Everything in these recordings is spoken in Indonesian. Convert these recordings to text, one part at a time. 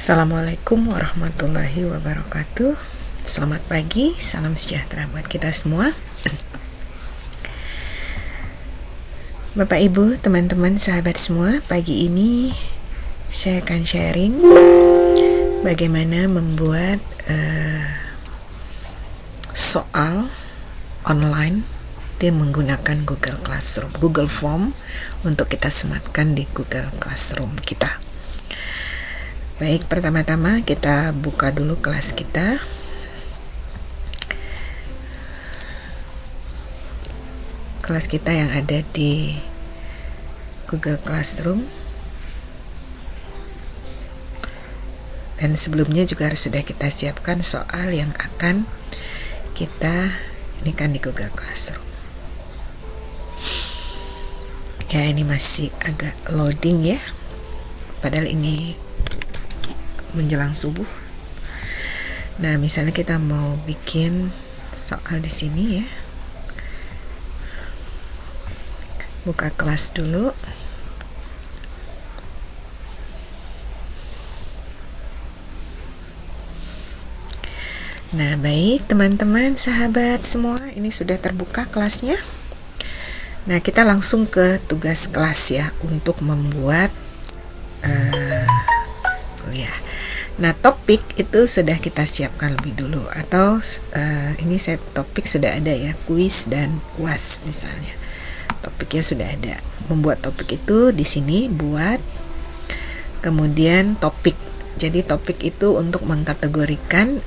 Assalamualaikum warahmatullahi wabarakatuh. Selamat pagi, salam sejahtera buat kita semua. Bapak Ibu, teman-teman, sahabat semua, pagi ini saya akan sharing bagaimana membuat soal online dengan menggunakan Google Classroom, Google Form untuk kita sematkan di Google Classroom kita. Baik, pertama-tama kita buka dulu kelas kita. Kelas kita yang ada di Google Classroom. Dan sebelumnya juga harus sudah kita siapkan soal yang akan kita ini kan di Google Classroom. Ya, ini masih agak loading ya. Padahal ini menjelang subuh. Nah, misalnya kita mau bikin soal di sini ya. Buka kelas dulu. Nah, baik teman-teman, sahabat semua, ini sudah terbuka kelasnya. Nah, kita langsung ke tugas kelas ya untuk membuat kuliah. Nah, topik itu sudah kita siapkan lebih dulu, atau ini saya topik sudah ada ya, kuis dan UAS misalnya. Topiknya sudah ada. Membuat topik itu di sini buat, kemudian topik. Jadi topik itu untuk mengkategorikan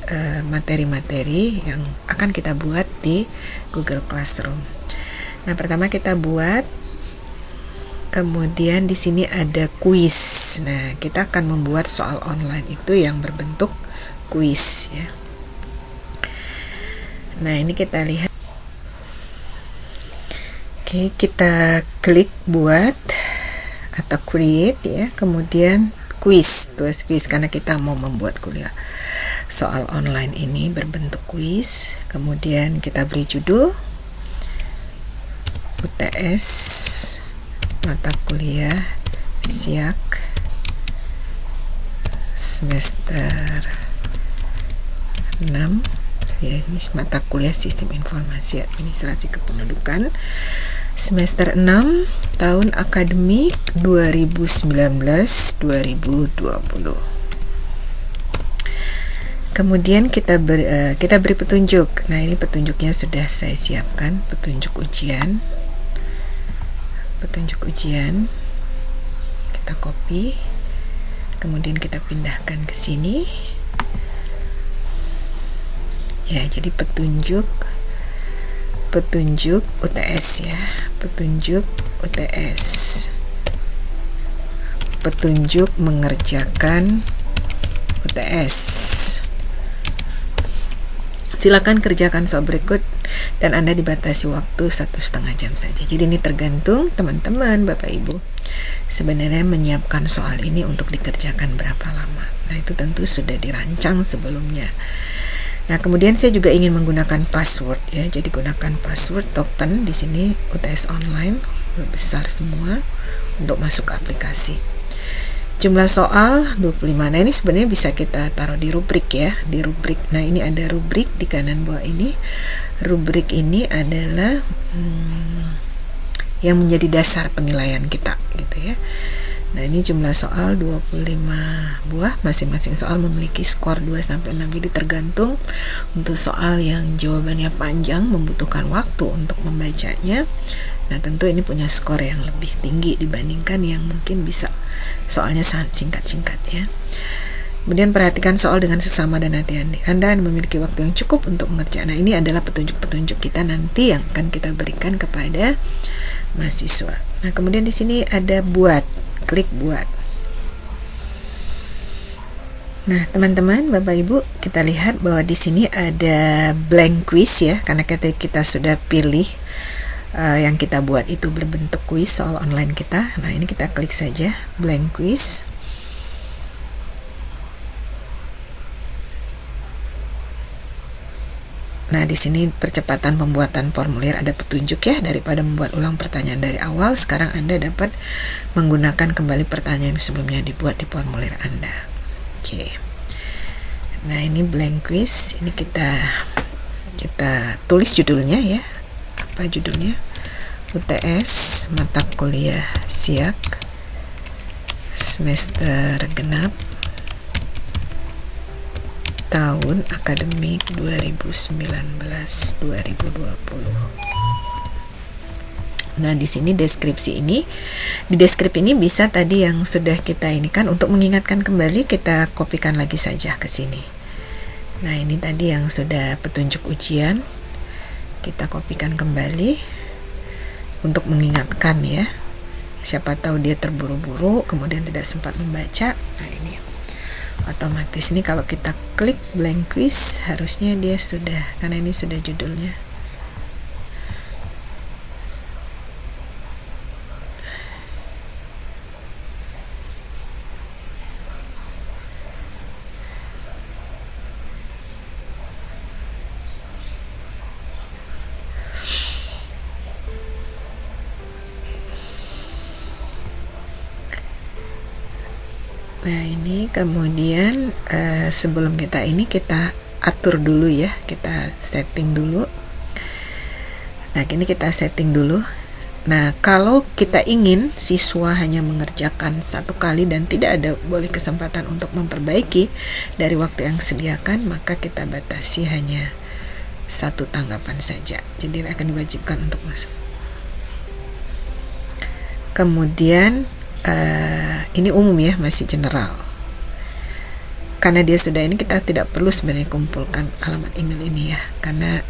materi-materi yang akan kita buat di Google Classroom. Nah, pertama kita buat, kemudian di sini ada kuis. Nah, kita akan membuat soal online itu yang berbentuk kuis ya. Nah, ini kita lihat. Oke, kita klik buat atau create ya, kemudian kuis, tulis kuis karena kita mau membuat kuliah soal online ini berbentuk kuis. Kemudian kita beri judul UTS mata kuliah SIAK semester 6 ya, ini mata kuliah Sistem Informasi Administrasi Kependudukan semester 6 tahun akademik 2019-2020. Kemudian kita beri petunjuk. Nah, ini petunjuknya sudah saya siapkan, petunjuk ujian. Kita copy, kemudian kita pindahkan ke sini ya. Jadi petunjuk UTS ya, petunjuk UTS, petunjuk mengerjakan UTS. Silakan kerjakan soal berikut dan Anda dibatasi waktu 1,5 jam saja. Jadi ini tergantung teman-teman, Bapak Ibu, sebenarnya menyiapkan soal ini untuk dikerjakan berapa lama. Nah, itu tentu sudah dirancang sebelumnya. Nah, kemudian saya juga ingin menggunakan password ya. Jadi gunakan password token di sini UTS online besar semua untuk masuk ke aplikasi. Jumlah soal 25. Nah, ini sebenarnya bisa kita taruh di rubrik ya, di rubrik. Nah, ini ada rubrik di kanan bawah ini. Rubrik ini adalah yang menjadi dasar penilaian kita gitu ya. Nah, ini jumlah soal 25 buah, masing-masing soal memiliki skor 2-6. Jadi tergantung, untuk soal yang jawabannya panjang membutuhkan waktu untuk membacanya. Nah, tentu ini punya skor yang lebih tinggi dibandingkan yang mungkin bisa soalnya sangat singkat-singkat ya. Kemudian perhatikan soal dengan sesama dan hati-hati. Anda memiliki waktu yang cukup untuk mengerjakan. Nah, ini adalah petunjuk-petunjuk kita nanti yang akan kita berikan kepada mahasiswa. Nah, kemudian di sini ada buat, klik buat. Nah, teman-teman, Bapak Ibu, kita lihat bahwa di sini ada blank quiz ya, karena kita sudah pilih yang kita buat itu berbentuk kuis soal online kita. Nah, ini kita klik saja blank quiz. Nah, di sini percepatan pembuatan formulir, ada petunjuk ya, daripada membuat ulang pertanyaan dari awal, sekarang Anda dapat menggunakan kembali pertanyaan yang sebelumnya dibuat di formulir Anda. Oke. Oke. Nah, ini blank quiz. Ini kita tulis judulnya ya. Apa judulnya? UTS mata kuliah SIAK semester genap tahun akademik 2019-2020. Nah, di sini deskripsi ini, di deskripsi ini bisa tadi yang sudah kita ini kan, untuk mengingatkan kembali kita kopikan lagi saja ke sini. Nah, ini tadi yang sudah petunjuk ujian, kita kopikan kembali untuk mengingatkan ya. Siapa tahu dia terburu-buru kemudian tidak sempat membaca. Nah, ini otomatis nih kalau kita klik blank quiz harusnya dia sudah, karena ini sudah judulnya. Nah, ini kemudian sebelum kita atur dulu ya, kita setting dulu. Nah, ini kita setting dulu. Nah, kalau kita ingin siswa hanya mengerjakan satu kali dan tidak ada boleh kesempatan untuk memperbaiki dari waktu yang disediakan, maka kita batasi hanya satu tanggapan saja. Jadi akan diwajibkan untuk masuk. Kemudian ini umum ya, masih general. Karena dia sudah ini, kita tidak perlu sebenarnya kumpulkan alamat email ini ya, karena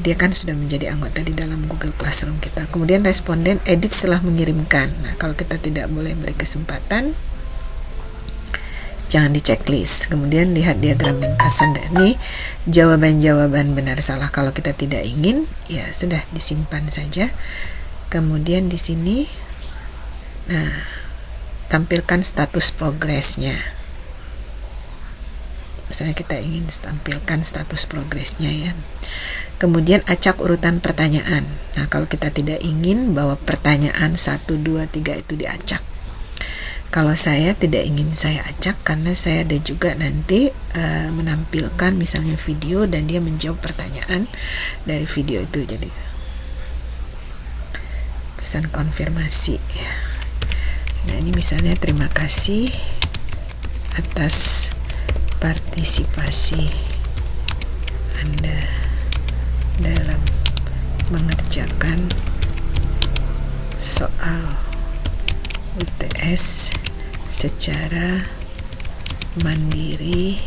dia kan sudah menjadi anggota di dalam Google Classroom kita. Kemudian responden edit setelah mengirimkan. Nah, kalau kita tidak boleh beri kesempatan, jangan di checklist. Kemudian lihat diagram ringkasan. Dan ini jawaban-jawaban benar salah. Kalau kita tidak ingin, ya sudah disimpan saja. Kemudian di sini, nah, tampilkan status progresnya. Misalnya kita ingin tampilkan status progresnya ya. Kemudian acak urutan pertanyaan. Nah, kalau kita tidak ingin bahwa pertanyaan 1, 2, 3 itu diacak. Kalau saya tidak ingin saya acak, karena saya ada juga nanti menampilkan misalnya video dan dia menjawab pertanyaan dari video itu. Jadi pesan konfirmasi. Nah, ini misalnya terima kasih atas partisipasi Anda dalam mengerjakan soal UTS secara mandiri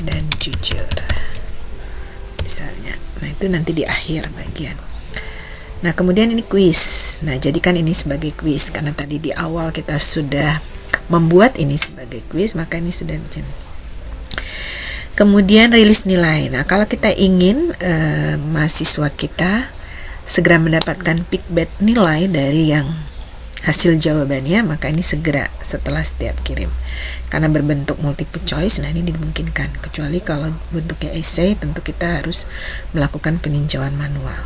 dan jujur. Misalnya. Nah, itu nanti di akhir bagian. Nah, kemudian ini kuis. Nah, jadikan ini sebagai kuis karena tadi di awal kita sudah membuat ini sebagai kuis, maka ini sudah Kemudian rilis nilai. Nah, kalau kita ingin mahasiswa kita segera mendapatkan feedback nilai dari yang hasil jawabannya, maka ini segera setelah setiap kirim. Karena berbentuk multiple choice, nah ini dimungkinkan. Kecuali kalau bentuknya essay, tentu kita harus melakukan peninjauan manual.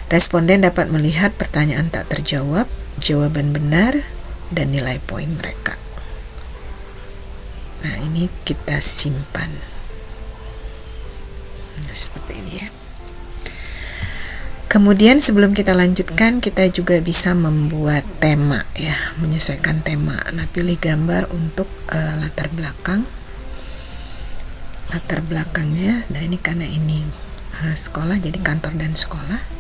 Responden dapat melihat pertanyaan tak terjawab, jawaban benar, dan nilai poin mereka. Nah, ini kita simpan. Nah, seperti ini ya. Kemudian sebelum kita lanjutkan, kita juga bisa membuat tema ya, menyesuaikan tema. Nah, pilih gambar untuk latar belakang. Latar belakangnya, nah ini karena ini sekolah, jadi kantor dan sekolah.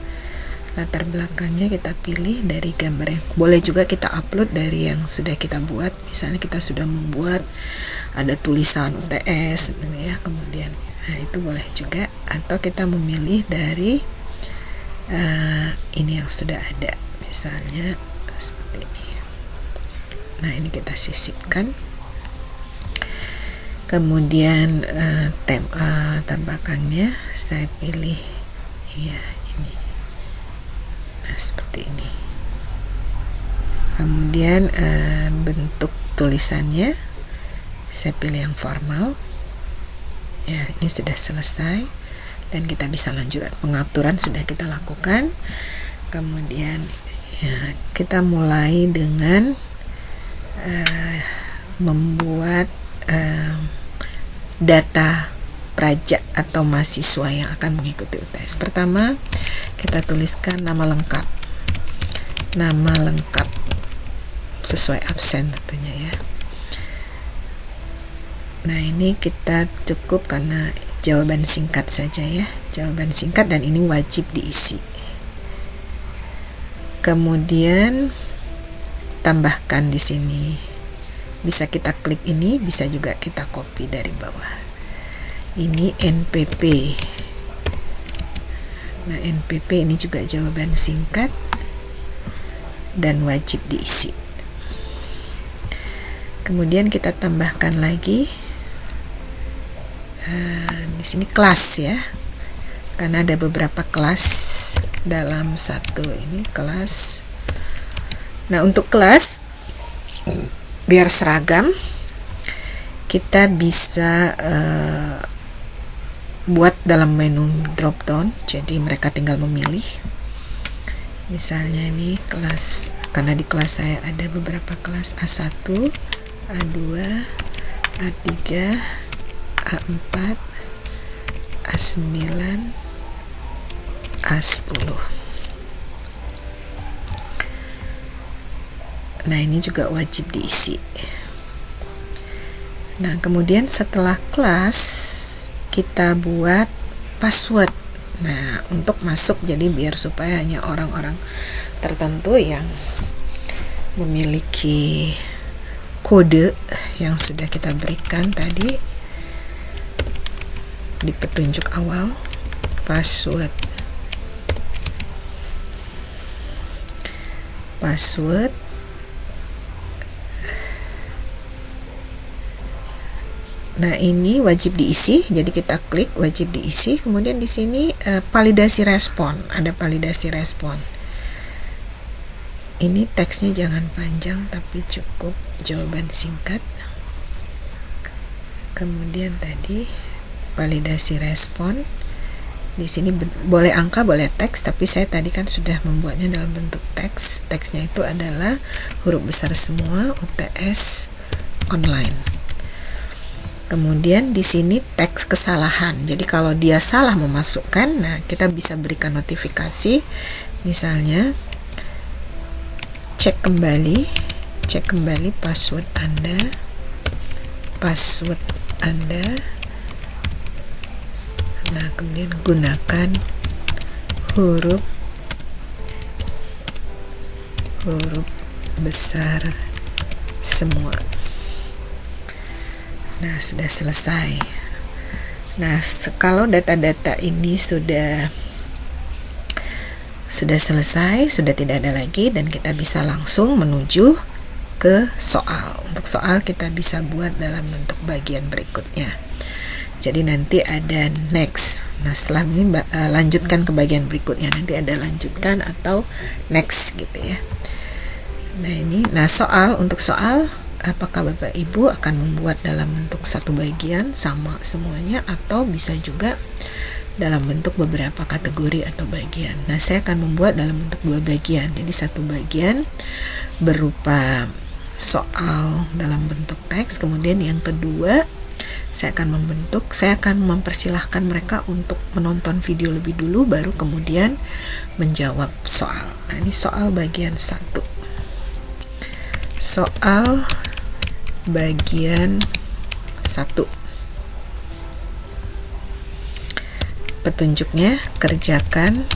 Latar belakangnya kita pilih dari gambar yang boleh juga kita upload dari yang sudah kita buat. Misalnya kita sudah membuat ada tulisan UTS ya, kemudian nah itu boleh juga, atau kita memilih dari ini yang sudah ada, misalnya seperti ini. Nah, ini kita sisipkan. Kemudian tambahkannya saya pilih ya ini. Nah, seperti ini. Kemudian bentuk tulisannya saya pilih yang formal. Ya, ini sudah selesai dan kita bisa lanjut. Pengaturan sudah kita lakukan. Kemudian ya, kita mulai dengan membuat data pelajar atau mahasiswa yang akan mengikuti UTS. Pertama, kita tuliskan nama lengkap sesuai absen tentunya ya. Nah, ini kita cukup karena jawaban singkat saja ya, jawaban singkat, dan ini wajib diisi. Kemudian tambahkan di sini, bisa kita klik ini, bisa juga kita copy dari bawah. Ini NPP. Nah, NPP ini juga jawaban singkat dan wajib diisi. Kemudian kita tambahkan lagi di sini kelas ya, karena ada beberapa kelas dalam satu ini kelas. Nah, untuk kelas biar seragam, kita bisa buat dalam menu drop down, jadi mereka tinggal memilih. Misalnya ini kelas, karena di kelas saya ada beberapa kelas A1, A2, A3, A4, A9, A10. Nah, ini juga wajib diisi. Nah, kemudian setelah kelas kita buat password. Nah, untuk masuk, jadi biar supaya hanya orang-orang tertentu yang memiliki kode yang sudah kita berikan tadi di petunjuk awal, password. Nah, ini wajib diisi, jadi kita klik wajib diisi. Kemudian di sini validasi respon, ada validasi respon. Ini teksnya jangan panjang, tapi cukup jawaban singkat. Kemudian tadi validasi respon. Di sini boleh angka, boleh teks, tapi saya tadi kan sudah membuatnya dalam bentuk teks. Teksnya itu adalah huruf besar semua, UTS online. Kemudian di sini teks kesalahan. Jadi kalau dia salah memasukkan, nah kita bisa berikan notifikasi. Misalnya cek kembali password Anda. Nah, kemudian gunakan huruf besar semua. Nah, sudah selesai. Nah, kalau data-data ini sudah selesai, sudah tidak ada lagi, dan kita bisa langsung menuju ke soal. Untuk soal kita bisa buat dalam bentuk bagian berikutnya. Jadi nanti ada next. Nah, setelah ini lanjutkan ke bagian berikutnya. Nanti ada lanjutkan atau next gitu ya. Nah, soal, untuk soal, apakah Bapak Ibu akan membuat dalam bentuk satu bagian sama semuanya, atau bisa juga dalam bentuk beberapa kategori atau bagian. Nah, saya akan membuat dalam bentuk dua bagian. Jadi satu bagian berupa soal dalam bentuk teks, kemudian yang kedua saya akan mempersilahkan mereka untuk menonton video lebih dulu, baru kemudian menjawab soal. Nah, ini soal bagian 1. Soal bagian 1. Petunjuknya, kerjakan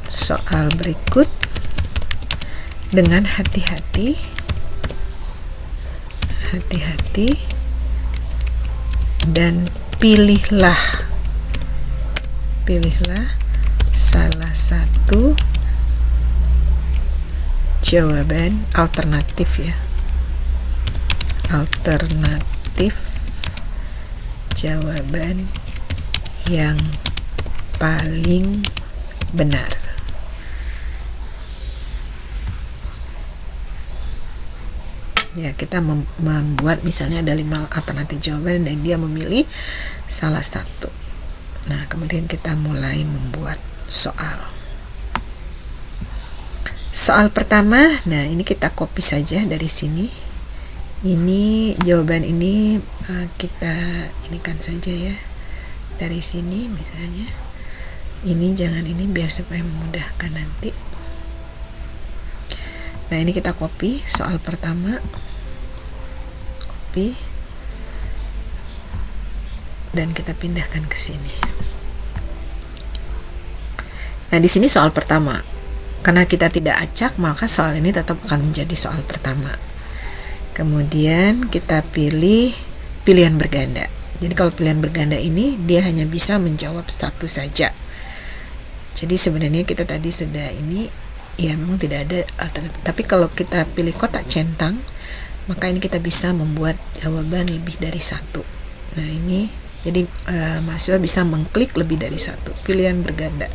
soal berikut dengan hati-hati dan pilihlah salah satu jawaban alternatif ya. Alternatif jawaban yang paling benar. Ya, kita membuat misalnya ada 5 alternatif jawaban dan dia memilih salah satu. Nah, kemudian kita mulai membuat soal. Soal pertama, nah ini kita copy saja dari sini. Ini jawaban ini kita inikan saja ya. Dari sini misalnya. Ini jangan ini biar supaya memudahkan nanti. Nah, ini kita copy soal pertama. Copy. Dan kita pindahkan ke sini. Nah, di sini soal pertama. Karena kita tidak acak, maka soal ini tetap akan menjadi soal pertama. Kemudian kita pilih pilihan berganda. Jadi kalau pilihan berganda ini dia hanya bisa menjawab satu saja. Jadi sebenarnya kita tadi sudah ini ya memang tidak ada alternatif. Tapi kalau kita pilih kotak centang, maka ini kita bisa membuat jawaban lebih dari satu. Nah, ini jadi mahasiswa bisa mengklik lebih dari satu pilihan berganda.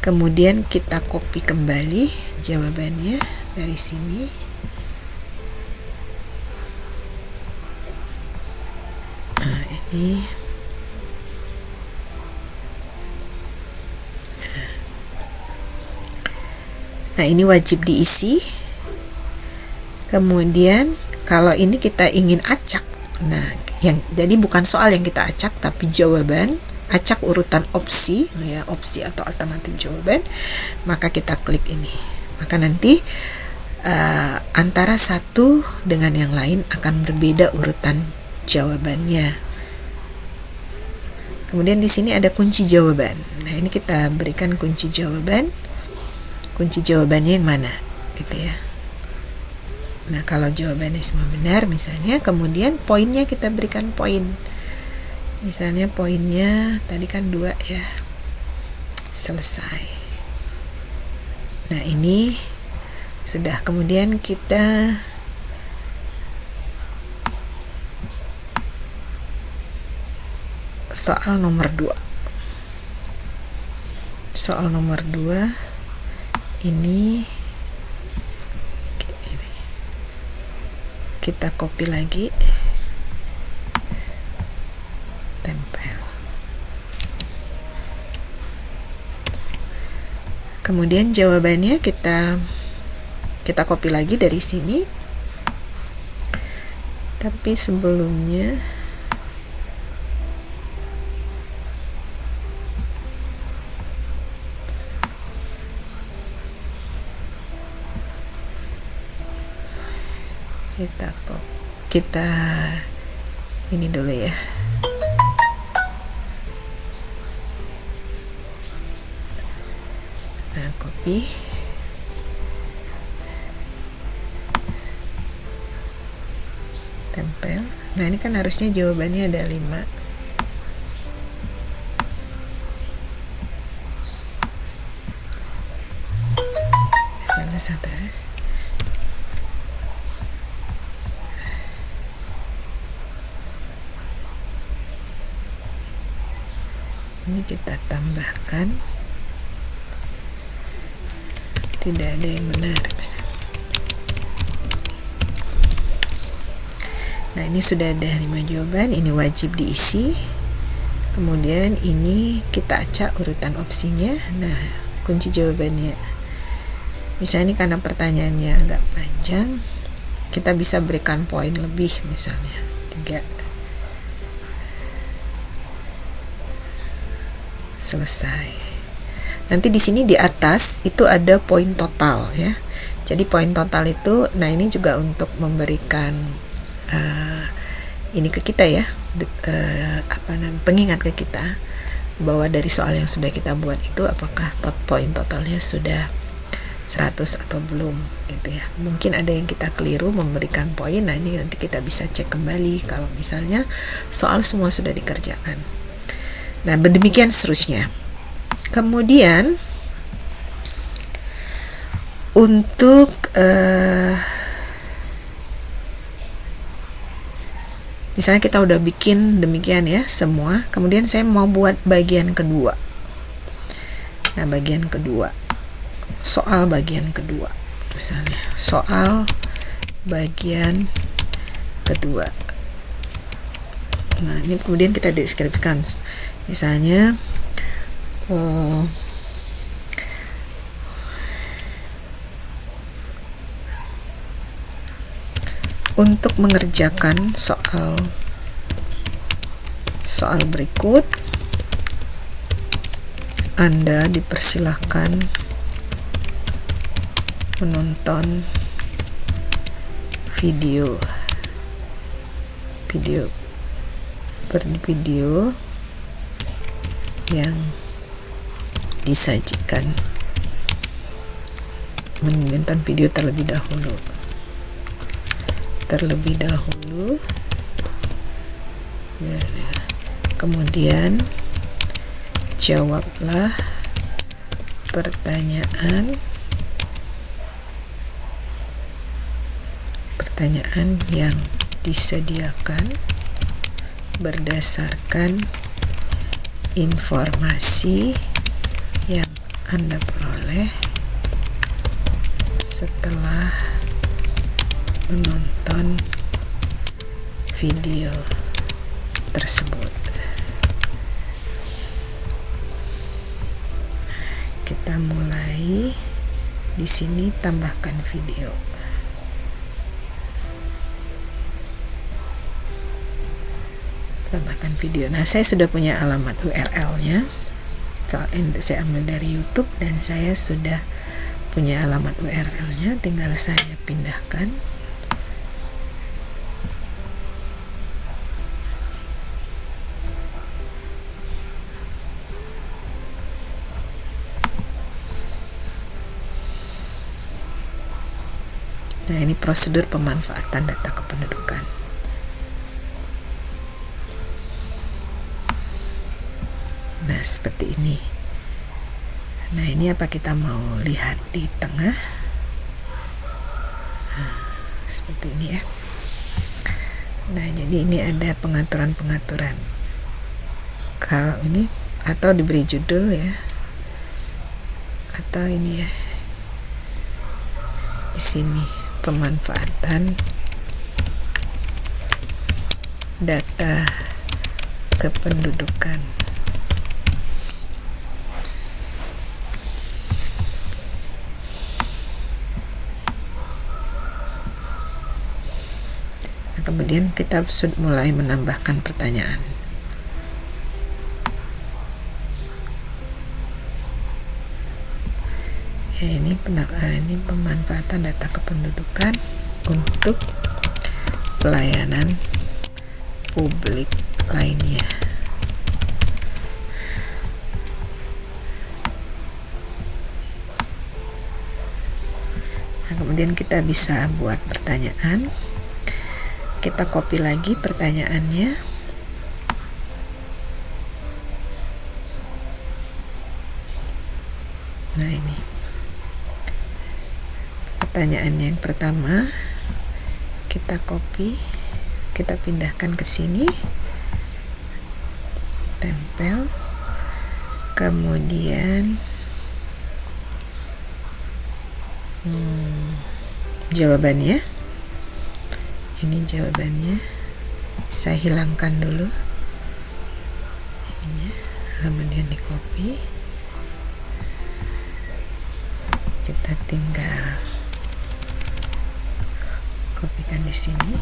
Kemudian kita copy kembali jawabannya dari sini. Nah, ini. Nah, ini wajib diisi. Kemudian kalau ini kita ingin acak. Nah, jadi bukan soal yang kita acak tapi jawaban. Acak urutan opsi, ya, opsi atau alternatif jawaban, maka kita klik ini. Maka nanti antara satu dengan yang lain akan berbeda urutan jawabannya. Kemudian di sini ada kunci jawaban. Nah, ini kita berikan kunci jawaban. Kunci jawabannya yang mana, gitu ya. Nah, kalau jawabannya semua benar, misalnya, kemudian poinnya kita berikan poin. Misalnya poinnya tadi kan 2 ya. Selesai. Nah, ini sudah. Kemudian kita soal nomor 2. Soal nomor 2 ini kita copy lagi. Tempel. Kemudian jawabannya kita copy lagi dari sini. Tapi sebelumnya kita ini dulu ya. Nah, copy. Tempel. Nah, ini kan harusnya jawabannya ada 5. Salah satu. Ini kita tambahkan. Tidak ada yang benar. Nah, ini sudah ada 5 jawaban. Ini wajib diisi. Kemudian ini kita acak urutan opsinya. Nah, kunci jawabannya. Misalnya ini karena pertanyaannya agak panjang, kita bisa berikan poin lebih, misalnya 3. Selesai. Nanti di sini di atas itu ada poin total ya. Jadi poin total itu, nah ini juga untuk memberikan ini ke kita ya, pengingat ke kita bahwa dari soal yang sudah kita buat itu apakah poin totalnya sudah 100 atau belum gitu ya. Mungkin ada yang kita keliru memberikan poin. Nah, ini nanti kita bisa cek kembali kalau misalnya soal semua sudah dikerjakan. Nah, demikian seterusnya. Kemudian untuk misalnya kita udah bikin demikian ya semua, kemudian saya mau buat bagian kedua. Nah, bagian kedua, soal bagian kedua, misalnya soal bagian kedua. Nah, ini kemudian kita deskripsikan, misalnya Untuk mengerjakan soal berikut, Anda dipersilahkan menonton video yang disajikan. Menonton video terlebih dahulu. Kemudian jawablah pertanyaan yang disediakan berdasarkan informasi yang Anda peroleh setelah menonton video tersebut. Kita mulai di sini, tambahkan video. Nah, saya sudah punya alamat URL-nya. Saya ambil dari YouTube dan saya sudah punya alamat URL-nya, tinggal saya pindahkan. Nah, ini prosedur pemanfaatan data kependudukan. Nah, seperti ini. Nah, ini apa kita mau lihat di tengah? Nah, seperti ini ya. Nah, jadi ini ada pengaturan-pengaturan. Kalau ini atau diberi judul ya. Atau ini ya. Di sini pemanfaatan data kependudukan. Kemudian kita sudah mulai menambahkan pertanyaan. Ya, ini pemanfaatan data kependudukan untuk pelayanan publik lainnya. Nah, kemudian kita bisa buat pertanyaan. Kita copy lagi pertanyaannya. Nah, ini pertanyaan yang pertama, kita copy, kita pindahkan ke sini, tempel, kemudian jawabannya. Ini jawabannya, saya hilangkan dulu ininya, kemudian di copy, kita tinggal kopikan di sini,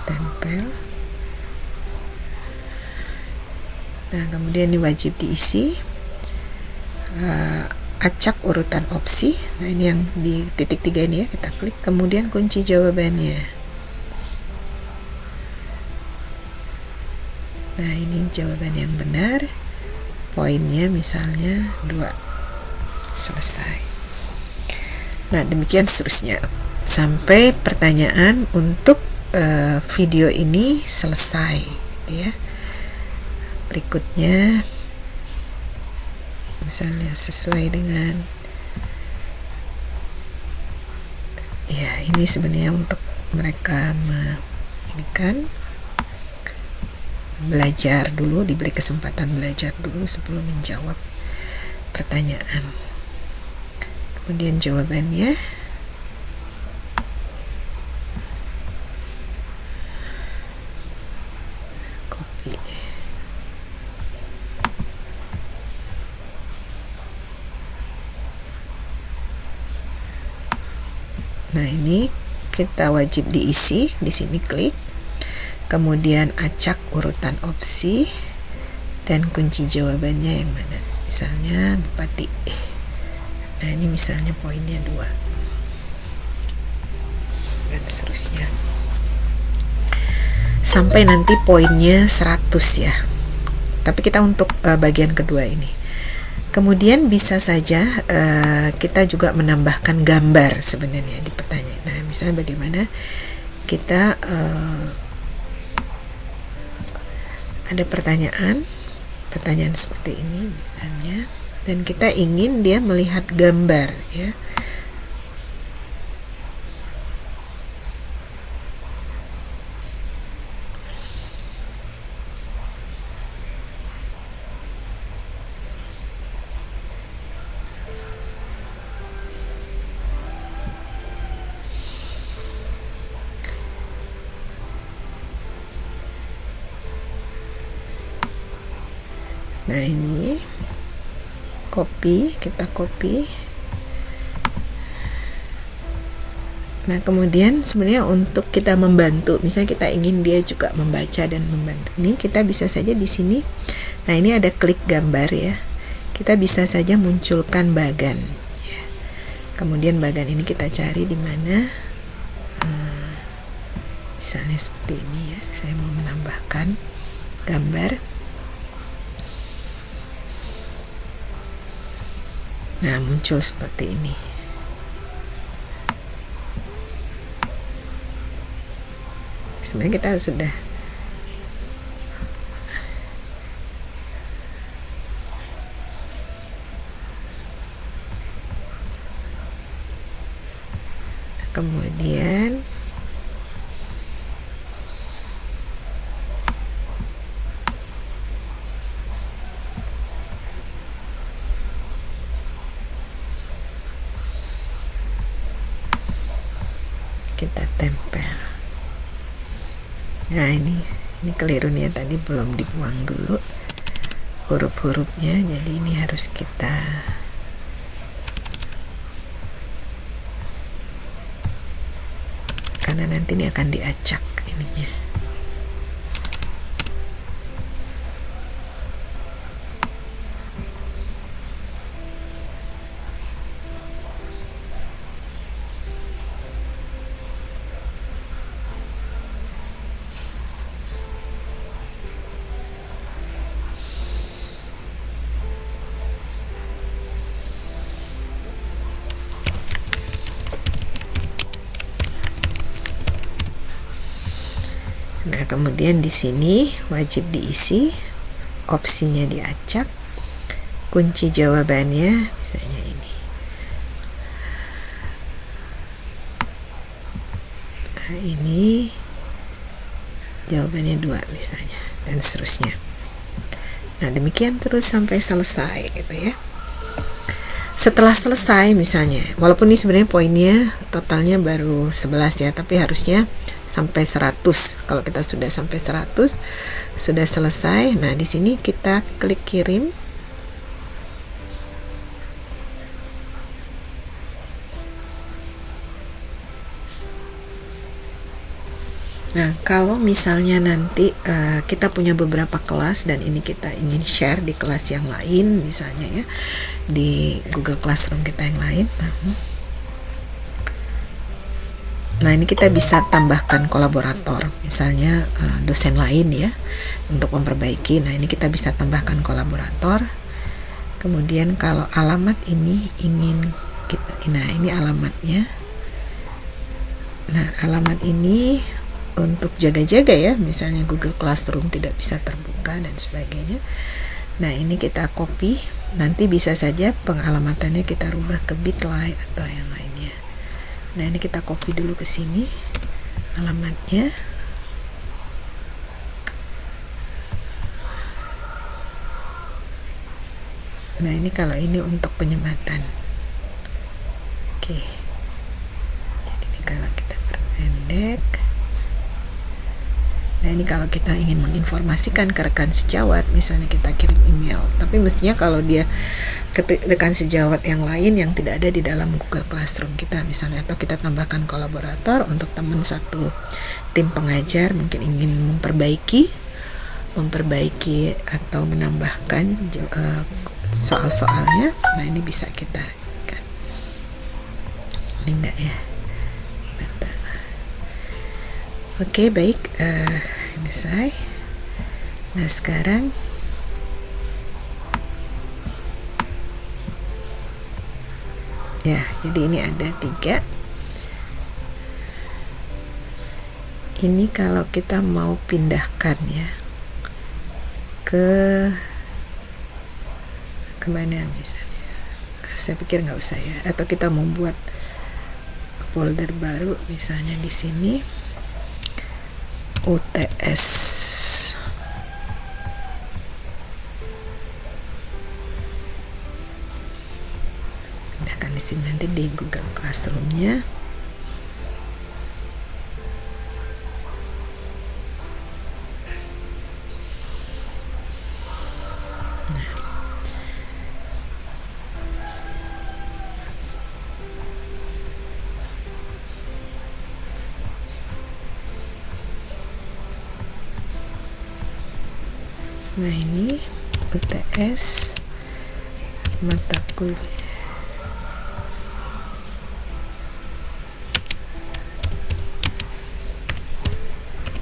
tempel. Nah, kemudian ini wajib diisi, acak urutan opsi. Nah, ini yang di titik 3 ini ya, kita klik, kemudian kunci jawabannya. Nah, ini jawaban yang benar, poinnya misalnya 2, selesai. Nah, demikian seterusnya sampai pertanyaan untuk video ini selesai, gitu ya. Berikutnya misalnya sesuai dengan ya, ini sebenarnya untuk mereka belajar dulu, diberi kesempatan belajar dulu sebelum menjawab pertanyaan. Kemudian jawabannya, copy. Nah, ini kita wajib diisi. Di sini klik, kemudian acak urutan opsi dan kunci jawabannya yang mana. Misalnya Bupati. Nah, ini misalnya poinnya 2 dan seterusnya sampai nanti poinnya 100 ya. Tapi kita untuk bagian kedua ini. Kemudian bisa saja kita juga menambahkan gambar sebenarnya di pertanyaan. Nah, misalnya bagaimana kita ada pertanyaan seperti ini misalnya, dan kita ingin dia melihat gambar ya. Nah, ini kita copy. Nah, kemudian sebenarnya untuk kita membantu, misalnya kita ingin dia juga membaca dan membantu. Ini kita bisa saja di sini. Nah, ini ada klik gambar ya. Kita bisa saja munculkan bagan ya. Kemudian bagan ini kita cari di mana. Misalnya seperti ini ya. Saya mau menambahkan gambar. Nah, muncul seperti ini. Sebenarnya kita sudah kemudian kita tempel. Nah, ini keliru nih ya, tadi belum dibuang dulu huruf-hurufnya, jadi ini harus kita karena nanti ini akan diacak ininya. Nah, kemudian di sini wajib diisi, opsinya diacak, kunci jawabannya misalnya ini. Nah, ini jawabannya 2 misalnya, dan seterusnya. Nah, demikian terus sampai selesai gitu ya. Setelah selesai misalnya, walaupun ini sebenarnya poinnya totalnya baru 11 ya, tapi harusnya sampai 100. Kalau kita sudah sampai 100, sudah selesai. Nah, di sini kita klik kirim. Nah, kalau misalnya nanti kita punya beberapa kelas dan ini kita ingin share di kelas yang lain misalnya ya, di Google Classroom kita yang lain. Nah, ini kita bisa tambahkan kolaborator, misalnya dosen lain ya, untuk memperbaiki. Nah, ini kita bisa tambahkan kolaborator. Kemudian kalau alamat ini ingin kita, nah ini alamatnya. Nah, alamat ini untuk jaga-jaga ya, misalnya Google Classroom tidak bisa terbuka dan sebagainya. Nah, ini kita copy, nanti bisa saja pengalamatannya kita rubah ke Bitly atau yang lainnya. Nah, ini kita copy dulu ke sini alamatnya. Nah, ini kalau ini untuk penyematan. Oke. Jadi ini kalau kita perpendek. Nah, ini kalau kita ingin menginformasikan ke rekan sejawat, misalnya kita kirim email. Tapi mestinya kalau dia rekan sejawat yang lain yang tidak ada di dalam Google Classroom kita misalnya, atau kita tambahkan kolaborator untuk teman satu tim pengajar mungkin ingin memperbaiki atau menambahkan soal-soalnya. Nah, ini bisa kita kan. Ini enggak ya? Bentar. Oke, baik. Ini selesai. Nah, sekarang ya, jadi ini ada 3. Ini kalau kita mau pindahkan ya kemana misalnya, saya pikir nggak usah ya, atau kita membuat folder baru misalnya di sini UTS pindahkan di sini nanti di Google Classroom-nya. Nah, ini UTS mata kuliah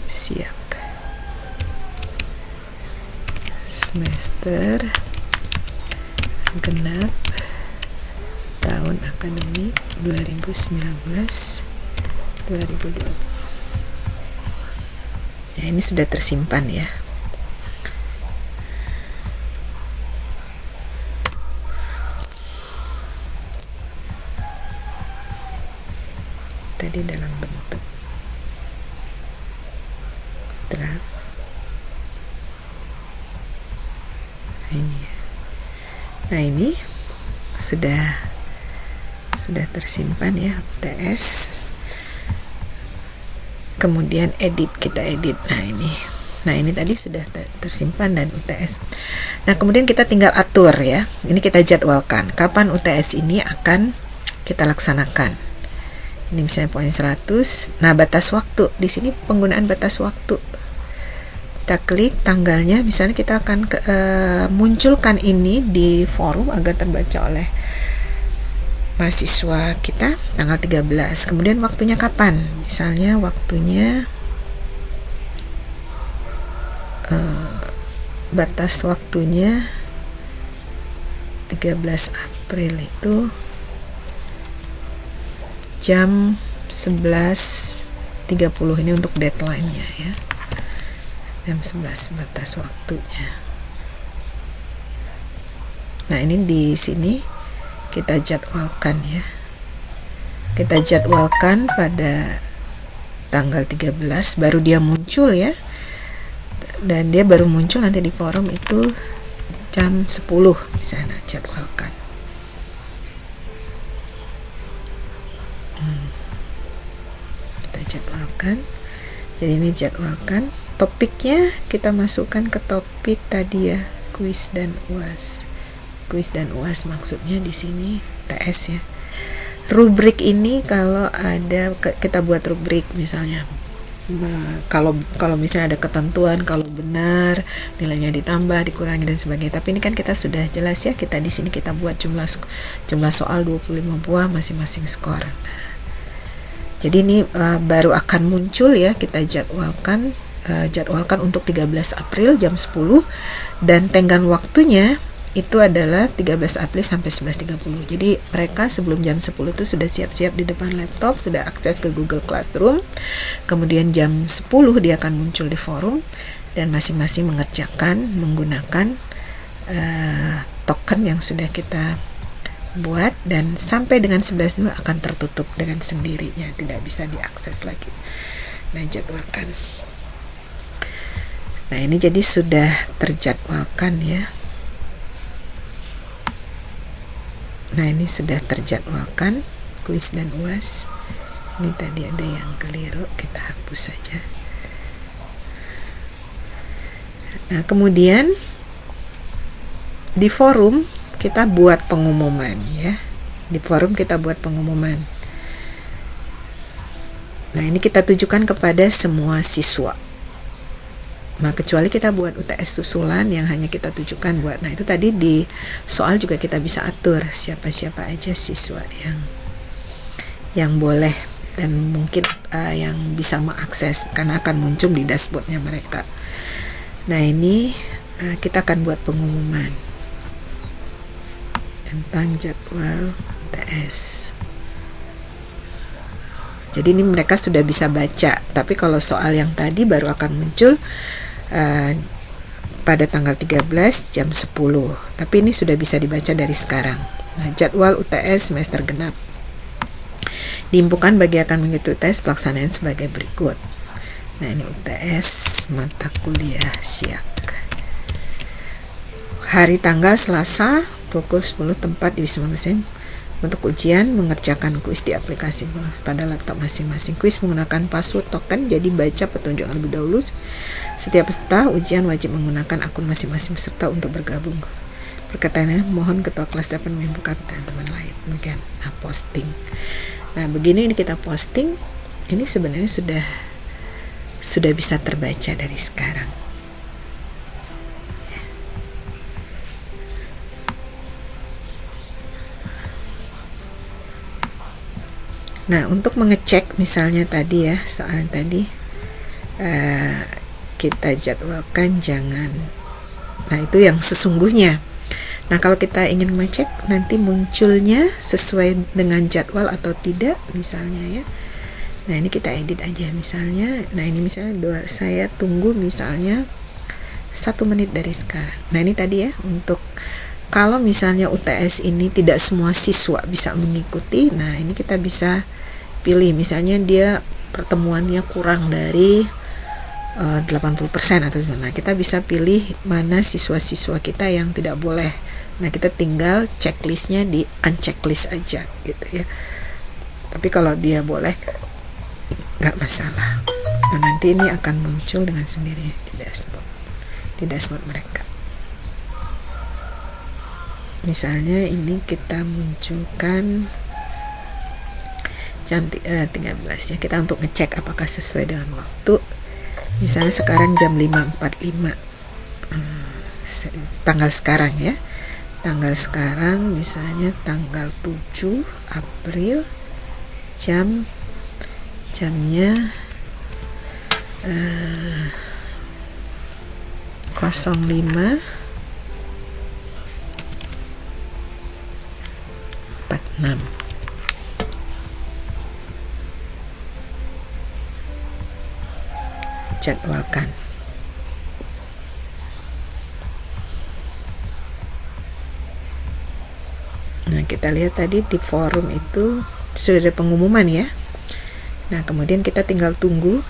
siap semester genap tahun akademik 2019-2020. Ya, ini sudah tersimpan ya. Tadi dalam bentuk draft. Nah, ini sudah tersimpan ya UTS. Kemudian kita edit. Nah, ini tadi sudah tersimpan dan UTS. Nah, kemudian kita tinggal atur ya. Ini kita jadwalkan kapan UTS ini akan kita laksanakan. Ini misalnya poin 100. Nah, batas waktu. Di sini penggunaan batas waktu. Kita klik tanggalnya. Misalnya kita akan munculkan ini di forum agar terbaca oleh mahasiswa kita tanggal 13. Kemudian waktunya kapan? Misalnya waktunya batas waktunya 13 April itu jam 11.30. Ini untuk deadline-nya ya. Jam 11 batas waktunya. Nah, ini di sini kita jadwalkan ya. Kita jadwalkan pada tanggal 13 baru dia muncul ya. Dan dia baru muncul nanti di forum itu jam 10 misalnya jadwalkan. Jadwalkan. Jadi ini jadwalkan. Topiknya kita masukkan ke topik tadi ya, kuis dan UAS. Kuis dan UAS maksudnya di sini TS ya. Rubrik ini kalau ada kita buat rubrik misalnya. Kalau misalnya ada ketentuan, kalau benar nilainya ditambah, dikurangi dan sebagainya. Tapi ini kan kita sudah jelas ya, kita di sini kita buat jumlah soal 25 buah masing-masing skor. Jadi ini baru akan muncul ya, kita jadwalkan untuk 13 April jam 10 dan tenggang waktunya itu adalah 13 April sampai 11.30. Jadi mereka sebelum jam 10 itu sudah siap-siap di depan laptop, sudah akses ke Google Classroom. Kemudian jam 10 dia akan muncul di forum dan masing-masing mengerjakan menggunakan token yang sudah kita buat, dan sampai dengan 11.00 akan tertutup dengan sendirinya, tidak bisa diakses lagi. Nah, jadwalkan. Nah, ini jadi sudah terjadwalkan ya. Nah, ini sudah terjadwalkan kuis dan UAS. Ini tadi ada yang keliru, kita hapus saja. Nah, kemudian di forum kita buat pengumuman ya. Di forum kita buat pengumuman. Nah, ini kita tujukan kepada semua siswa. Nah, kecuali kita buat UTS susulan yang hanya kita tujukan buat. Nah, itu tadi di soal juga kita bisa atur siapa-siapa aja siswa yang boleh dan mungkin yang bisa mengakses, karena akan muncul di dashboardnya mereka. Nah, ini kita akan buat pengumuman tentang jadwal UTS. Jadi ini mereka sudah bisa baca, tapi kalau soal yang tadi baru akan muncul pada tanggal 13 jam 10. Tapi ini sudah bisa dibaca dari sekarang. Nah, jadwal UTS semester genap. Diinfokan bagi akan mengikuti UTS pelaksanaan sebagai berikut. Nah, ini UTS mata kuliah SYAK. Hari tanggal Selasa pukul 10 tempat di Wisma Mesin. Untuk ujian mengerjakan kuis di aplikasi pada laptop masing-masing. Kuis menggunakan password token, jadi baca petunjuk lebih dahulu. Setiap peserta ujian wajib menggunakan akun masing-masing peserta untuk bergabung. Perkataannya, mohon ketua kelas dapat menginfokan teman-teman lain. Demikian. Nah, posting. Nah, begini ini kita posting. Ini sebenarnya sudah bisa terbaca dari sekarang. Nah, untuk mengecek misalnya tadi ya, soal tadi kita jadwalkan jangan. Nah, itu yang sesungguhnya. Nah, kalau kita ingin mengecek nanti munculnya sesuai dengan jadwal atau tidak misalnya ya. Nah, ini kita edit aja misalnya. Nah, ini misalnya saya tunggu misalnya 1 menit dari sekarang. Nah, ini tadi ya, untuk kalau misalnya UTS ini tidak semua siswa bisa mengikuti, nah ini kita bisa pilih misalnya dia pertemuannya kurang dari 80% atau nah kita bisa pilih mana siswa-siswa kita yang tidak boleh. Nah, kita tinggal checklistnya di unchecklist aja gitu ya. Tapi kalau dia boleh nggak masalah. Nah, nanti ini akan muncul dengan sendirinya di dashboard mereka. Misalnya ini kita munculkan jam 13 ya, kita untuk ngecek apakah sesuai dengan waktu. Misalnya sekarang jam 5.45 tanggal sekarang ya, tanggal sekarang misalnya tanggal 7 April jamnya 05.46. Jadwalkan. Nah, kita lihat tadi di forum itu sudah ada pengumuman ya. Nah, kemudian kita tinggal tunggu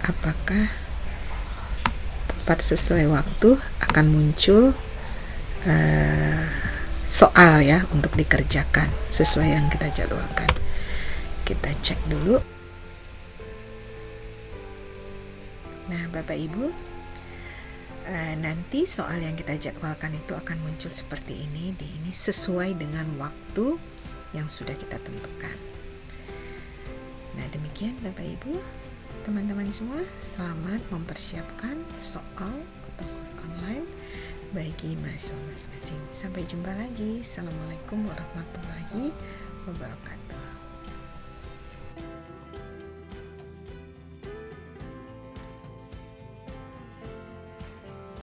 apakah tepat sesuai waktu akan muncul soal ya untuk dikerjakan sesuai yang kita jadwalkan. Kita cek dulu. Nah, Bapak Ibu, nanti soal yang kita jadwalkan itu akan muncul seperti ini. Ini sesuai dengan waktu yang sudah kita tentukan. Nah, demikian Bapak Ibu, teman-teman semua, selamat mempersiapkan soal atau online bagi mahasiswa masing-masing. Sampai jumpa lagi. Assalamualaikum warahmatullahi wabarakatuh.